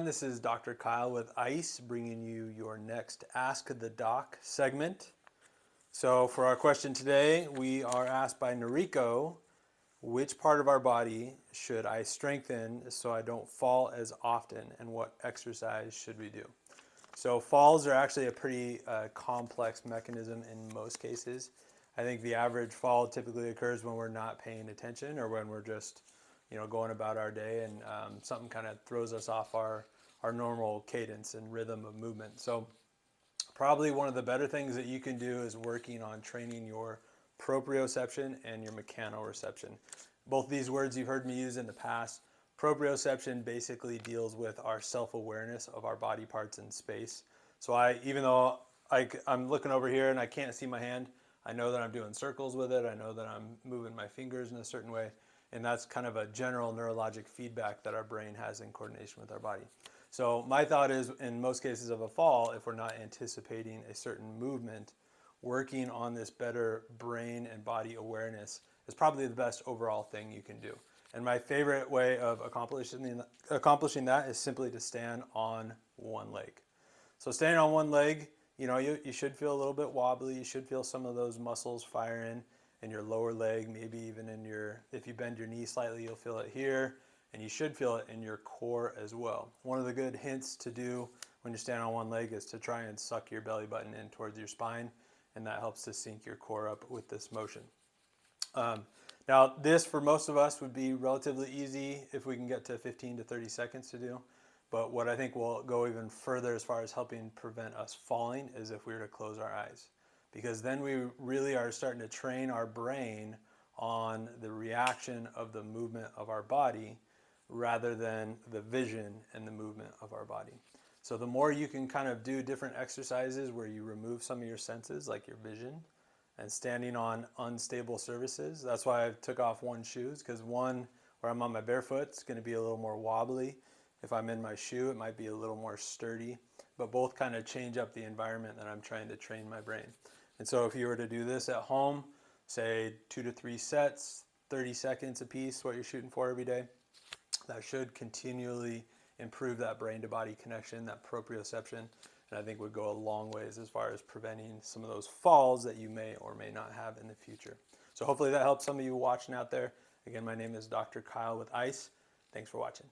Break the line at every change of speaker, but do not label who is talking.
This is Dr. Kyle with ICE bringing you your next Ask the Doc segment. So for our question today, we are asked by Noriko, which part of our body should I strengthen so I don't fall as often, and what exercise should we do? So falls are actually a pretty complex mechanism in most cases. I think the average fall typically occurs when we're not paying attention or when we're just going about our day and something kind of throws us off our normal cadence and rhythm of movement. So probably one of the better things that you can do is working on training your proprioception and your mechanoreception. Both these words you've heard me use in the past. Proprioception basically deals with our self-awareness of our body parts in space. So even though I'm looking over here and I can't see my hand, I know that I'm doing circles with it. I know that I'm moving my fingers in a certain way. And that's kind of a general neurologic feedback that our brain has in coordination with our body. So my thought is, in most cases of a fall, if we're not anticipating a certain movement, working on this better brain and body awareness is probably the best overall thing you can do. And my favorite way of accomplishing that is simply to stand on one leg. So standing on one leg, you should feel a little bit wobbly. You should feel some of those muscles firing in your lower leg, maybe even if you bend your knee slightly, you'll feel it here, and you should feel it in your core as well. One of the good hints to do when you're standing on one leg is to try and suck your belly button in towards your spine, and that helps to sync your core up with this motion. Now, this for most of us would be relatively easy if we can get to 15 to 30 seconds to do. But what I think will go even further as far as helping prevent us falling is if we were to close our eyes. Because then we really are starting to train our brain on the reaction of the movement of our body rather than the vision and the movement of our body. So the more you can kind of do different exercises where you remove some of your senses, like your vision, and standing on unstable surfaces. That's why I took off one shoe, because one, where I'm on my barefoot, it's going to be a little more wobbly. If I'm in my shoe, it might be a little more sturdy, but both kind of change up the environment that I'm trying to train my brain. And so if you were to do this at home, say 2 to 3 sets, 30 seconds a piece, what you're shooting for every day, that should continually improve that brain to body connection, that proprioception, and I think would go a long ways as far as preventing some of those falls that you may or may not have in the future. So hopefully that helps some of you watching out there. Again, my name is Dr. Kyle with ICE. Thanks for watching.